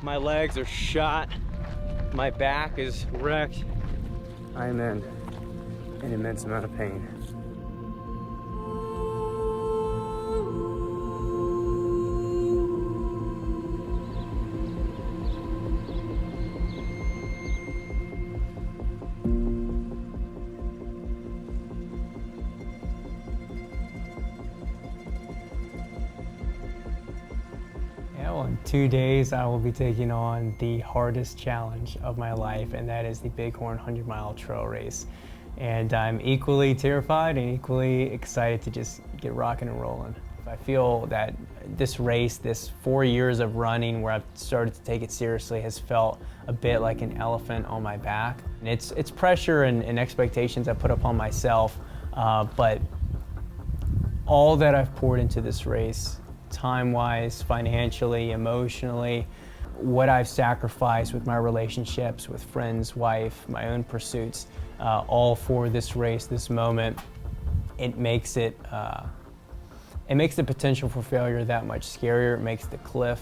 My legs are shot. My back is wrecked. I'm in an immense amount of pain. Well, in 2 days, I will be taking on the hardest challenge of my life, and that is the Bighorn 100-mile trail race. And I'm equally terrified and equally excited to just get rocking and rolling. I feel that this race, this 4 years of running where I've started to take it seriously, has felt a bit like an elephant on my back. And it's pressure and expectations I put upon myself, but all that I've poured into this race, time-wise, financially, emotionally, what I've sacrificed with my relationships, with friends, wife, my own pursuits, all for this race, this moment, it makes the potential for failure that much scarier. It makes the cliff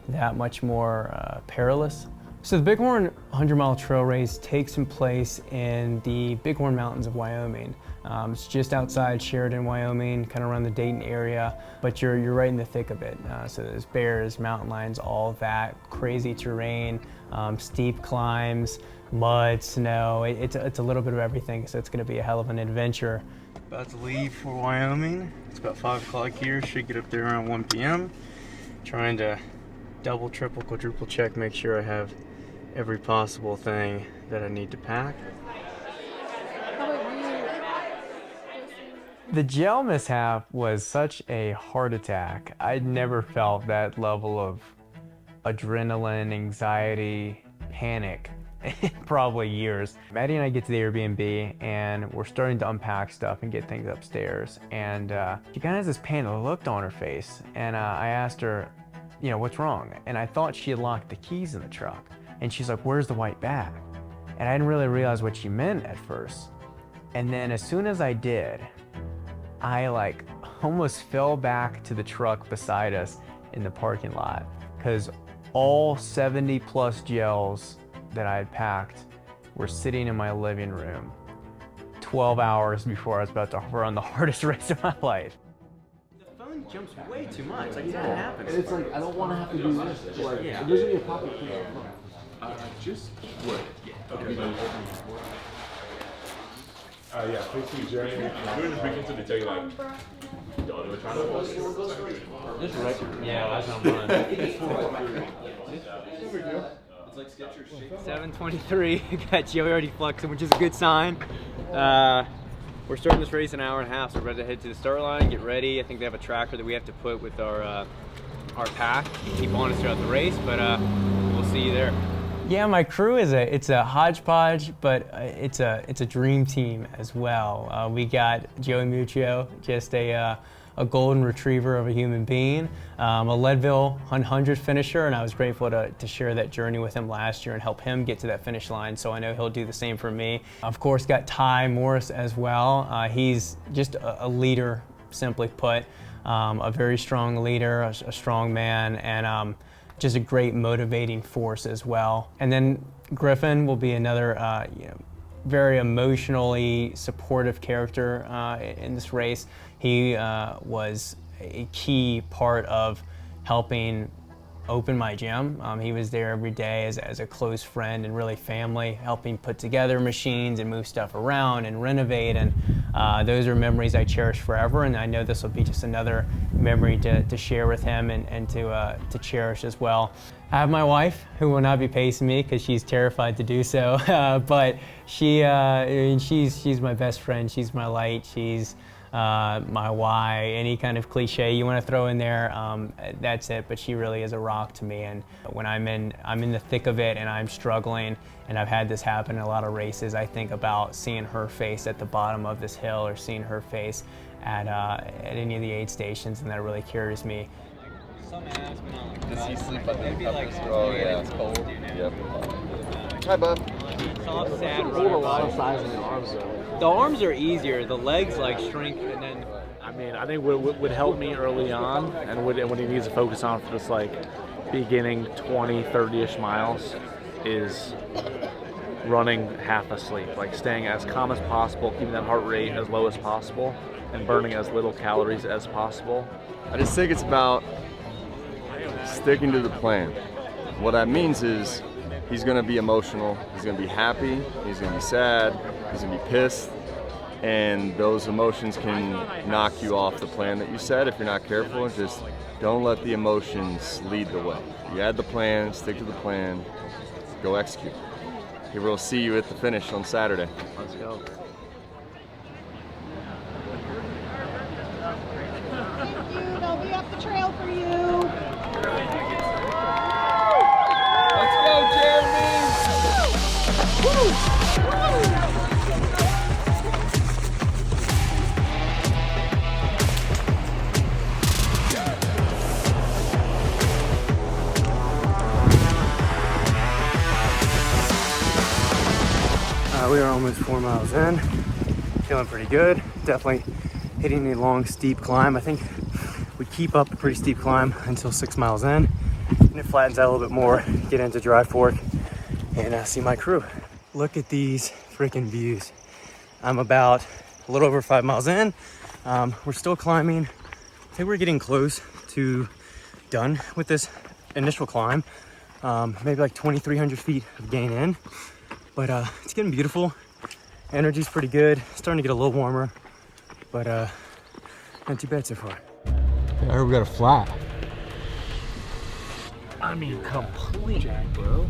that much more perilous. So the Bighorn 100-mile trail race takes place in the Bighorn Mountains of Wyoming. It's just outside Sheridan, Wyoming, kind of around the Dayton area, but you're right in the thick of it. So there's bears, mountain lions, all of that, crazy terrain, steep climbs, mud, snow. It's a little bit of everything, so it's going to be a hell of an adventure. About to leave for Wyoming. It's about 5 o'clock here. Should get up there around 1 p.m. Trying to double, triple, quadruple check, make sure I have every possible thing that I need to pack. The gel mishap was such a heart attack. I'd never felt that level of adrenaline, anxiety, panic in probably years. Maddie and I get to the Airbnb and we're starting to unpack stuff and get things upstairs. And she kind of has this panic look on her face. And I asked her, you know, what's wrong? And I thought she had locked the keys in the truck. And she's like, where's the white bag? And I didn't really realize what she meant at first. And then as soon as I did, I like almost fell back to the truck beside us in the parking lot, because all 70 plus gels that I had packed were sitting in my living room 12 hours before I was about to run the hardest race of my life. The phone jumps way too much, like that happens. And it's like, I don't want to have to do this. Like, yeah. There's gonna be a pocket for Just what? Okay. Yeah, please see Jeremy. During this weekend, so they tell you like, don't do it. Trying to This right? Yeah, that's what I'm running. It's like Skechers shape. 7:23. Got Joey already flexing, which is a good sign. We're starting this race in an hour and a half, so we're about to head to the start line, get ready. I think they have a tracker that we have to put with our pack, keep on us throughout the race, but we'll see you there. Yeah, my crew is a hodgepodge, but it's a dream team as well. We got Joey Muccio, just a golden retriever of a human being, a Leadville 100 finisher, and I was grateful to share that journey with him last year and help him get to that finish line, so I know he'll do the same for me. Of course, got Ty Morris as well. He's just a leader, simply put, a very strong leader, a strong man, and just a great motivating force as well. And then Griffin will be another very emotionally supportive character in this race. He was a key part of helping open my gym. He was there every day as a close friend and really family, helping put together machines and move stuff around and renovate, and those are memories I cherish forever, and I know this will be just another memory to share with him and to cherish as well. I have my wife, who will not be pacing me because she's terrified to do so, but she's my best friend. She's my light. She's my why. Any kind of cliche you want to throw in there, that's it. But she really is a rock to me. And when I'm in the thick of it and I'm struggling, and I've had this happen in a lot of races, I think about seeing her face at the bottom of this hill or seeing her face at any of the aid stations, and that really carries me. Some ass, but not like Does he sleep on maybe like oh yeah, it's cold. Yep. Hi, bub. Soft, sad, a lot of size in the arms though. The arms are easier. The legs like shrink, and then. I mean, I think what would help me early on, and what he needs to focus on for this like beginning 20, 30-ish miles is running half asleep, like staying as calm as possible, keeping that heart rate as low as possible, and burning as little calories as possible. I just think it's about sticking to the plan. What that means is he's going to be emotional, he's going to be happy, he's going to be sad, he's going to be pissed, and those emotions can knock you off the plan that you set if you're not careful. Just don't let the emotions lead the way. You had the plan, stick to the plan, go execute. Here we'll see you at the finish on Saturday. Let's go. Thank you. They'll be up the trail for you. Let's go, Jeremy! We are almost 4 miles in. Feeling pretty good. Definitely hitting a long, steep climb. I think we keep up a pretty steep climb until 6 miles in, and it flattens out a little bit more. Get into Dry Fork and see my crew. Look at these freaking views. I'm about a little over 5 miles in. We're still climbing. I think we're getting close to done with this initial climb. Maybe like 2,300 feet of gain in. But it's getting beautiful. Energy's pretty good. Starting to get a little warmer, but not too bad so far. I heard we got a flat. I mean, complete, bro.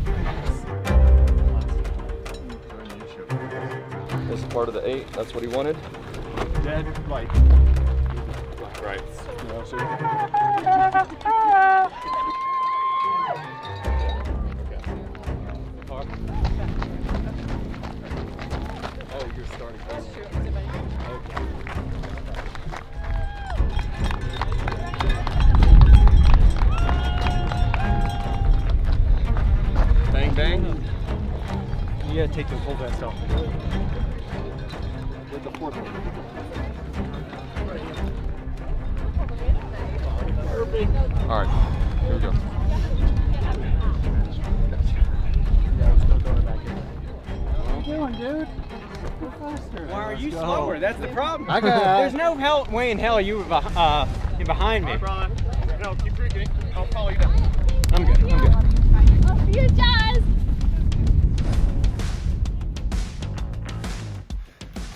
This is part of the 8, that's what he wanted. Dead, like, right. You know, so Oh, you're starting. Bang, bang. You gotta take the whole vest off. With the fork. All right, here we go. Why are you slower? That's the problem. I got- There's no way in hell you were behind me. no, keep drinking. I'll follow you down. I'm good. I'm good. Up you guys.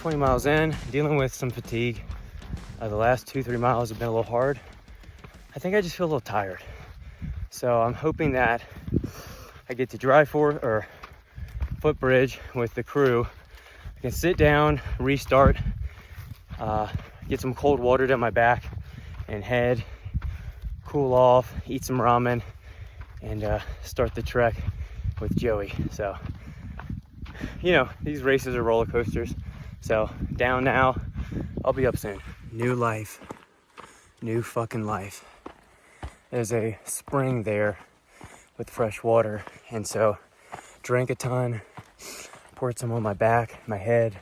20 miles in, dealing with some fatigue. The last 2-3 miles have been a little hard. I think I just feel a little tired. So I'm hoping that I get to Dry Fork or Footbridge with the crew. I can sit down, restart, get some cold water down my back and head, cool off, eat some ramen, and start the trek with Joey. So, you know, these races are roller coasters. So down now, I'll be up soon. New life, new fucking life. There's a spring there with fresh water, and so drank a ton, poured some on my back, my head.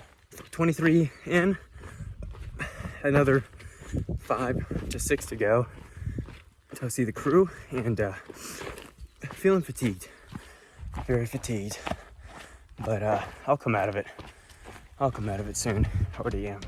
23 in, another 5 to 6 to go to see the crew, and feeling fatigued, very fatigued, but I'll come out of it. I'll come out of it soon. I already am.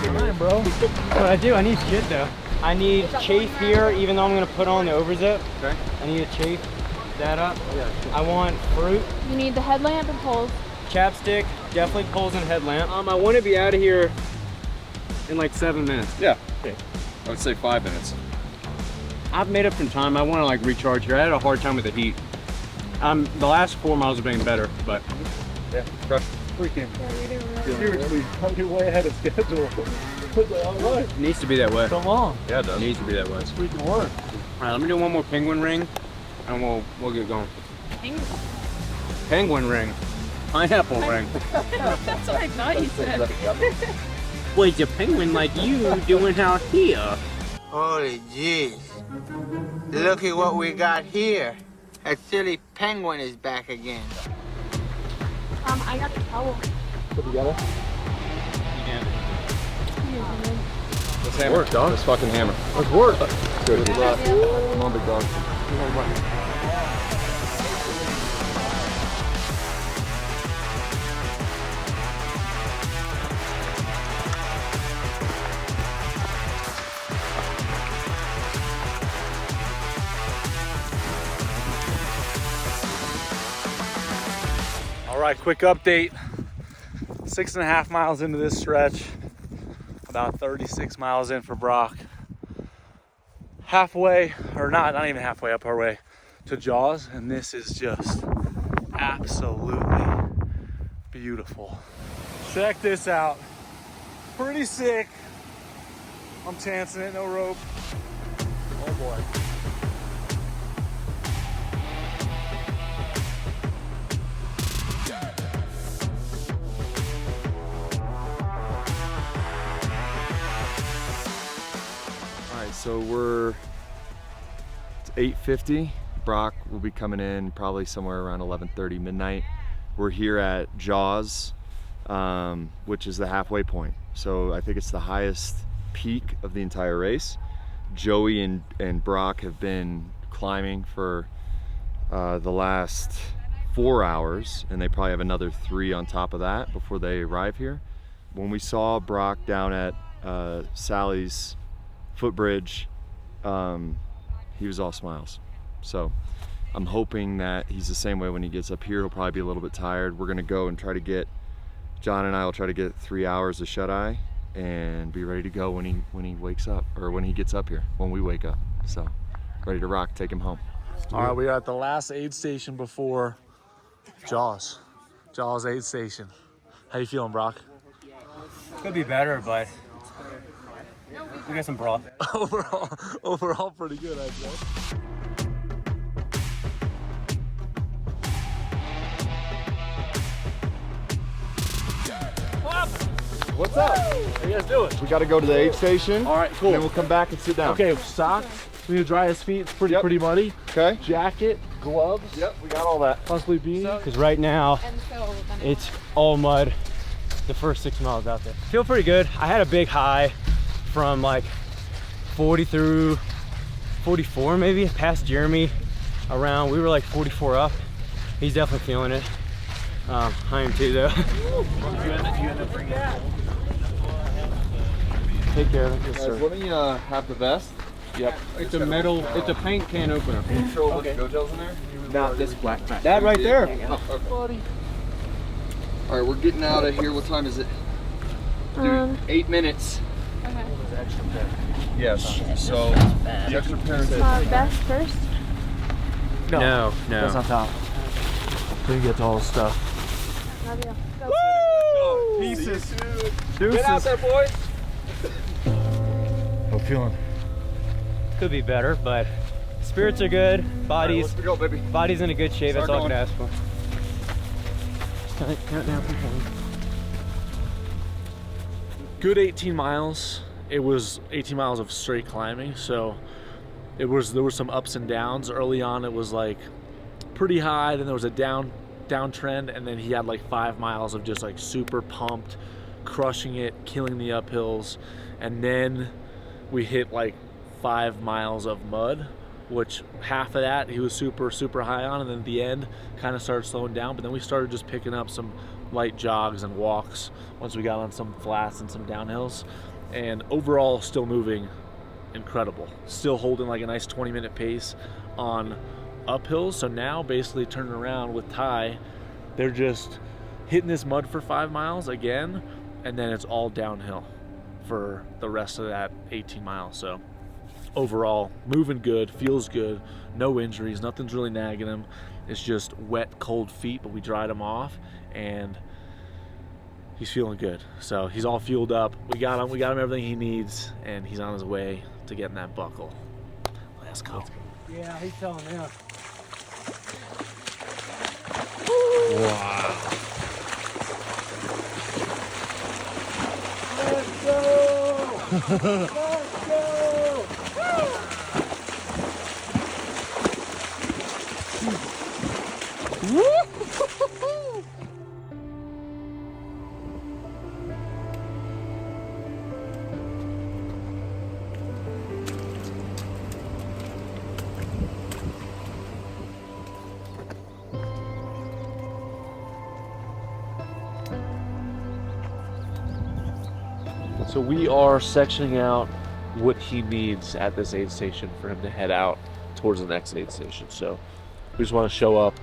What I do, I need shit though. I need chafe here, even though I'm gonna put on the overzip. Okay. I need to chafe that up. I want fruit, You need the headlamp and poles. chapstick, definitely poles and headlamp. I want to be out of here in like 7 minutes. Yeah. Okay. I would say 5 minutes. I've made up some time. I want to like recharge here. I had a hard time with the heat. The last 4 miles have been better, but Yeah. Crush. Freaking seriously, you're way ahead of schedule. All right. it needs to be that way. Come on. Yeah, it It does. needs to be that way. It's freaking work. All right, let me do one more penguin ring, and we'll get going. Penguin ring. pineapple ring. That's what I thought you said. What's a penguin like you doing out here? Holy jeez. Look at what we got here. That silly penguin is back again. I got the towel. Put together. Yeah. Let's hammer. Work, dog. Let's fucking hammer. Let's work. Good. Come on, big dog. All right, quick update. 6.5 miles into this stretch, about 36 miles in for Brock. Halfway, or not even halfway up our way to Jaws, and this is just absolutely beautiful. Check this out. Pretty sick. I'm chancing it, no rope. Oh boy. So it's 8:50. Brock will be coming in probably somewhere around 11:30 midnight. We're here at Jaws, which is the halfway point. So I think it's the highest peak of the entire race. Joey and Brock have been climbing for the last 4 hours, and they probably have another 3 on top of that before they arrive here. When we saw Brock down at Sally's footbridge, he was all smiles. So I'm hoping that he's the same way when he gets up here. He'll probably be a little bit tired. We're gonna go and try to get, John and I will try to get 3 hours of shut-eye and be ready to go when he wakes up, or when he gets up here, when we wake up. So ready to rock, take him home. All right, we are at the last aid station before Jaws. Jaws aid station. How you feeling, Brock? Could be better, but we got some broth. Overall pretty good, I'd say. What's up? How you guys doing? We got to go to the aid station. All right, cool. And then we'll come back and sit down. Okay, socks. We need to dry his feet. It's pretty muddy. Okay. Jacket, gloves. Yep, we got all that. Possibly beanie. Because right now, it's all mud the first 6 miles out there. Feel pretty good. I had a big high from like 40 through 44 maybe, past Jeremy around. We were like 44 up. He's definitely feeling it. I am too though. Take care of it. Yes, sir. Let me have the vest. Yep. It's a metal, it's a paint can opener. Throw a bunch of GoGels in there? Not this black pack. That right there. All right, we're getting out of here. What time is it? Dude, 8 minutes. Okay. Yes. So the extra pair is Vest first? No. That's on top. So you get to all the stuff. Love you. Go. Woo! pieces. Deuces. Get out there, boys. How feeling? Could be better, but spirits are good. Body's Let's go, baby. body's in a good shape. Start That's all I going. can ask for. Count down from 20. Good 18 miles. It was 18 miles of straight climbing, so there were some ups and downs. Early on it was like pretty high, then there was a downtrend, and then he had like 5 miles of just like super pumped, crushing it, killing the uphills, and then we hit like 5 miles of mud, which half of that he was super high on, and then at the end kind of started slowing down, but then we started just picking up some light jogs and walks once we got on some flats and some downhills, and overall still moving incredible, still holding like a nice 20-minute pace on uphills. So now basically turning around with Ty, they're just hitting this mud for 5 miles again, and then it's all downhill for the rest of that 18 miles. So overall moving good, feels good, no injuries, nothing's really nagging him. It's just wet, cold feet, but we dried them off, and he's feeling good. So he's all fueled up. We got him everything he needs, and he's on his way to getting that buckle. Let's go. Yeah, he's telling me. Wow. So we are sectioning out what he needs at this aid station for him to head out towards the next aid station. So we just want to show up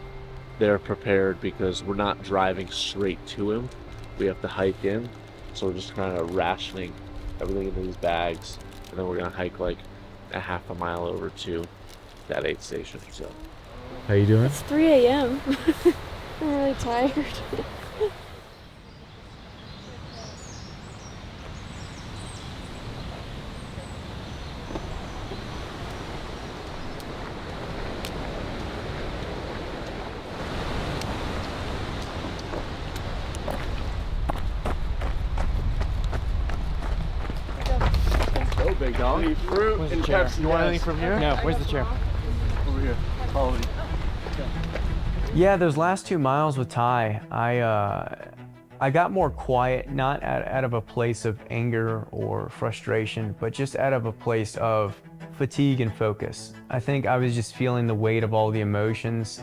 there prepared because we're not driving straight to him. We have to hike in. So we're just kind of rationing everything in these bags. And then we're going to hike like a half a mile over to that aid station. So How you doing? It's 3 a.m. I'm really tired. Go, big dog. Any fruit Where's and the chair? Pepsi. You want anything from here? No, where's the chair? Over here. Follow me. Yeah, those last 2 miles with Ty, I got more quiet, not out of a place of anger or frustration, but just out of a place of fatigue and focus. I think I was just feeling the weight of all the emotions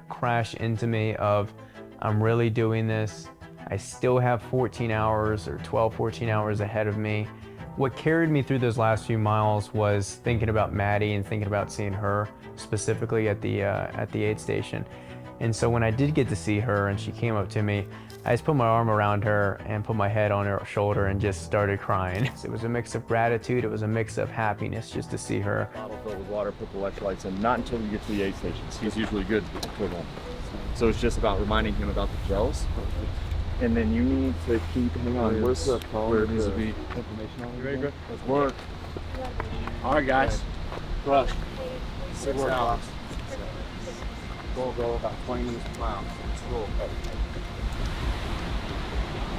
crash into me of, I'm really doing this. I still have 14 hours or 12, 14 hours ahead of me. What carried me through those last few miles was thinking about Maddie and thinking about seeing her specifically at the aid station. And so when I did get to see her and she came up to me, I just put my arm around her and put my head on her shoulder and just started crying. It was a mix of gratitude, it was a mix of happiness just to see her. Bottle filled with water, put the electrolytes in, not until we get to the aid stations. He's usually good for them. So it's just about reminding him about the gels. And then you need to keep, hang on, where's the phone? Where it needs to be information on it. You ready, bro? Let's work. All right, guys. Rush. 6 hours. Go about 20 minutes per mile. Let's roll.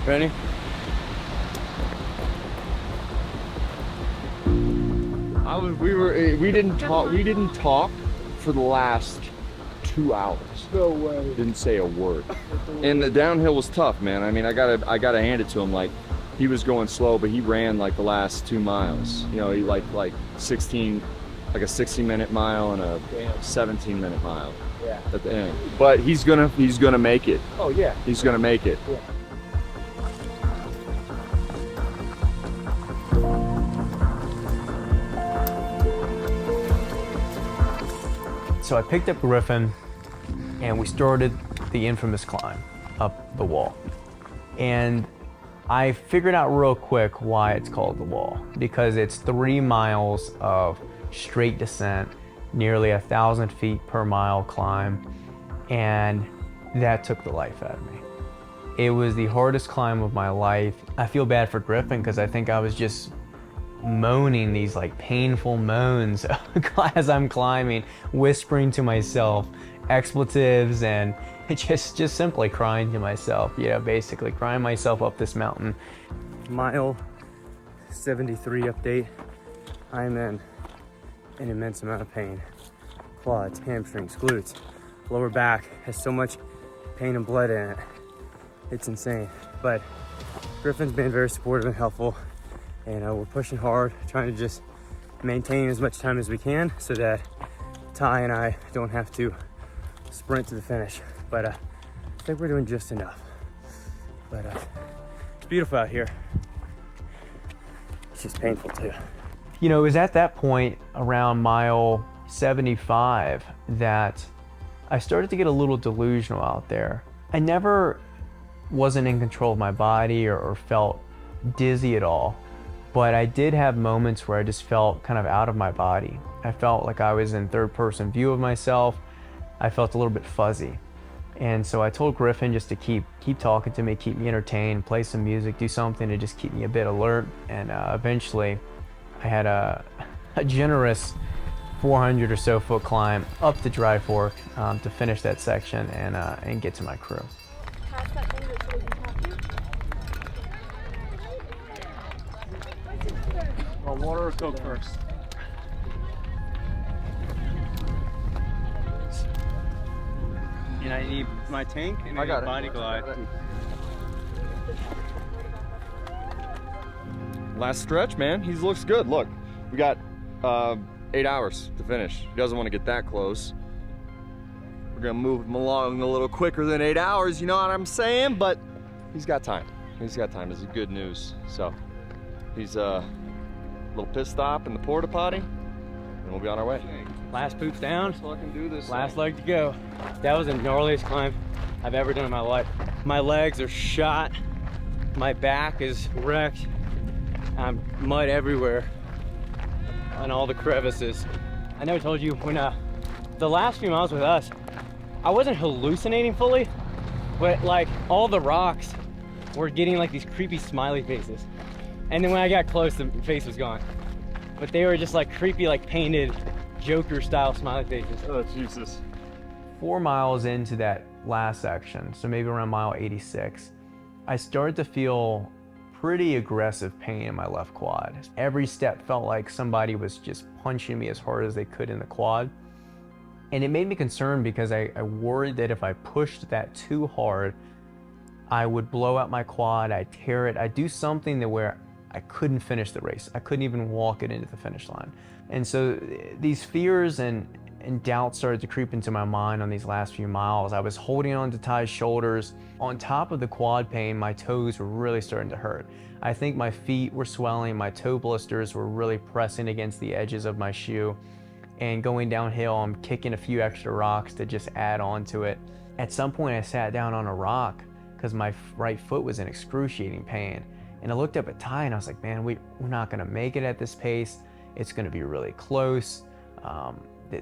Ready? We didn't talk for the last 2 hours. No way. Didn't say a word. And the downhill was tough, man. I mean, I gotta hand it to him. Like, he was going slow, but he ran like the last 2 miles. You know, he like a 60-minute mile and a 17-minute mile. Yeah. At the end. But he's gonna make it. Oh yeah. He's gonna make it. Yeah. So I picked up Griffin and we started the infamous climb up the wall. And I figured out real quick why it's called the wall, because it's 3 miles of straight descent, nearly 1,000 feet per mile climb, and that took the life out of me. It was the hardest climb of my life. I feel bad for Griffin because I think I was just moaning these like painful moans as I'm climbing, whispering to myself expletives and just simply crying to myself, you know, basically crying myself up this mountain. Mile 73 update. I'm in an immense amount of pain. Quads, hamstrings, glutes, lower back has so much pain and blood in it. It's insane. But Griffin's been very supportive and helpful, and we're pushing hard, trying to just maintain as much time as we can so that Ty and I don't have to sprint to the finish. But I think we're doing just enough. But it's beautiful out here. It's just painful too. You know, it was at that point around mile 75 that I started to get a little delusional out there. I never wasn't in control of my body or felt dizzy at all, but I did have moments where I just felt kind of out of my body. I felt like I was in third-person view of myself. I felt a little bit fuzzy. And so I told Griffin just to keep talking to me, keep me entertained, play some music, do something to just keep me a bit alert. And eventually I had a generous 400 or so foot climb up the Dry Fork to finish that section and get to my crew. want water or Coke first? And I need my tank and I got it. body glide. Last stretch, man. He looks good. Look, we got 8 hours to finish. He doesn't want to get that close. We're gonna move him along a little quicker than 8 hours, you know what I'm saying? But he's got time. He's got time. This is good news. So he's a little pit stop in the porta potty, and we'll be on our way. Last poops down. Let's fucking do this. Last leg to go. That was the gnarliest climb I've ever done in my life. My legs are shot. My back is wrecked. I'm mud everywhere on all the crevices. I never told you, when the last few miles with us, I wasn't hallucinating fully, but like all the rocks were getting like these creepy smiley faces. And then when I got close, the face was gone. But they were just like creepy, like painted Joker style smiley faces. Oh, Jesus. 4 miles into that last section, so maybe around mile 86, I started to feel pretty aggressive pain in my left quad. Every step felt like somebody was just punching me as hard as they could in the quad. And it made me concerned because I worried that if I pushed that too hard, I would blow out my quad, I'd tear it, I'd do something that where I couldn't finish the race. I couldn't even walk it into the finish line. And so these fears and doubts started to creep into my mind on these last few miles. I was holding on to Ty's shoulders. On top of the quad pain, my toes were really starting to hurt. I think my feet were swelling, my toe blisters were really pressing against the edges of my shoe. And going downhill, I'm kicking a few extra rocks to just add on to it. At some point I sat down on a rock because my right foot was in excruciating pain. And I looked up at Ty and I was like, man, we're not gonna make it at this pace. It's gonna be really close.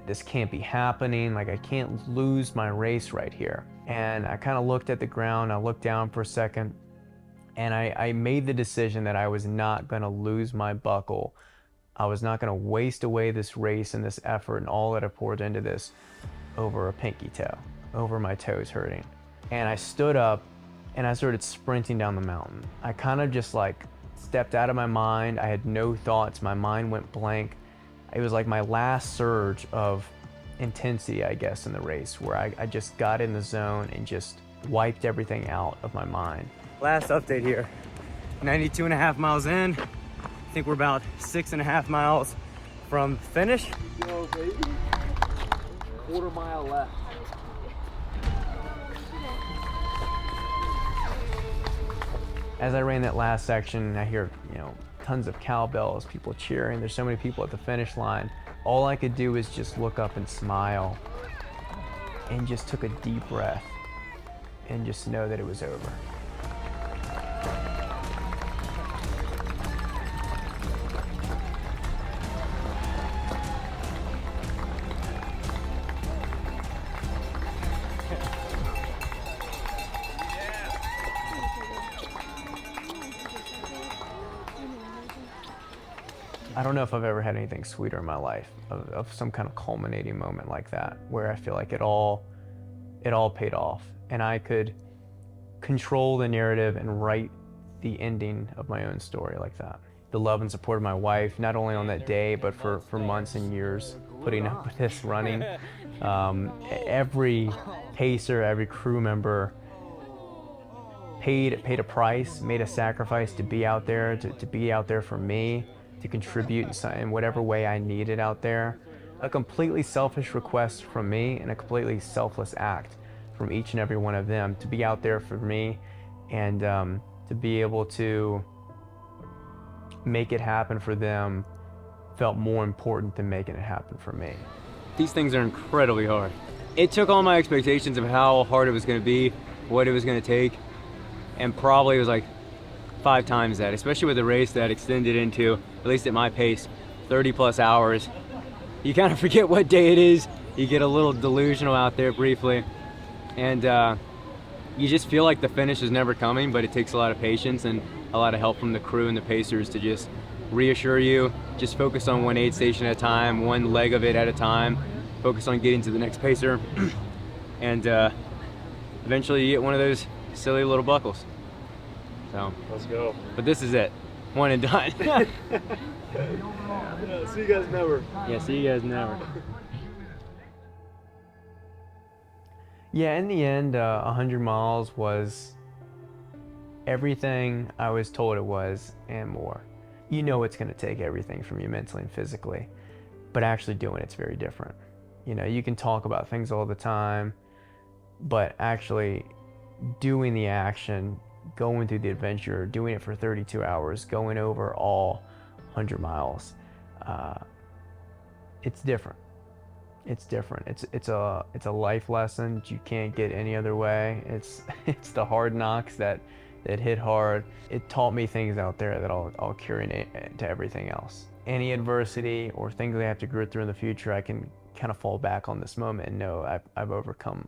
This can't be happening. Like, I can't lose my race right here. And I kind of looked at the ground, I looked down for a second, and I made the decision that I was not gonna lose my buckle. I was not gonna waste away this race and this effort and all that I poured into this over a pinky toe, over my toes hurting. And I stood up and I started sprinting down the mountain. I kind of just like stepped out of my mind. I had no thoughts, my mind went blank. It was like my last surge of intensity, I guess, in the race, where I just got in the zone and just wiped everything out of my mind. Last update here, 92.5 miles in. I think we're about 6.5 miles from finish. Yo, baby. Quarter mile left. As I ran that last section, I hear, tons of cowbells, people cheering. There's so many people at the finish line. All I could do was just look up and smile and just took a deep breath and just know that it was over. I don't know if I've ever had anything sweeter in my life, of some kind of culminating moment like that, where I feel like it all paid off, and I could control the narrative and write the ending of my own story like that. The love and support of my wife, not only on that day, but for months and years, putting up with this running. Every pacer, every crew member paid a price, made a sacrifice to be out there, to be out there for me, to contribute in whatever way I needed out there. A completely selfish request from me and a completely selfless act from each and every one of them to be out there for me and to be able to make it happen for them felt more important than making it happen for me. These things are incredibly hard. It took all my expectations of how hard it was going to be, what it was going to take, and probably it was like 5 times that, especially with a race that extended into, at least at my pace, 30 plus hours. You kind of forget what day it is. You get a little delusional out there briefly, and you just feel like the finish is never coming, but it takes a lot of patience and a lot of help from the crew and the pacers to just reassure you, just focus on one aid station at a time, one leg of it at a time, focus on getting to the next pacer, and eventually you get one of those silly little buckles. So let's go. But this is it. One and done. See you guys never. Yeah, see you guys never. Yeah, in the end, 100 miles was everything I was told it was and more. You know it's going to take everything from you mentally and physically, but actually doing it's very different. You know, you can talk about things all the time, but actually doing the action, going through the adventure, doing it for 32 hours, going over all 100 miles, it's different. It's different. It's a life lesson that you can't get any other way. It's the hard knocks that hit hard. It taught me things out there that I'll carry to everything else. Any adversity or things I have to grit through in the future, I can kind of fall back on this moment and know I've overcome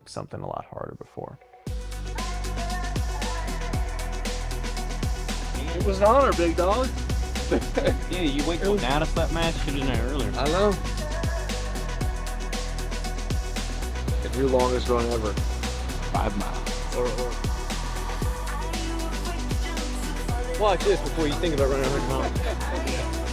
something a lot harder before. It was an honor, big dog. Yeah, you wait till now to start match. Should have done it earlier. I know. Your longest run ever. 5 miles. Or Watch this before you think about running 100 miles.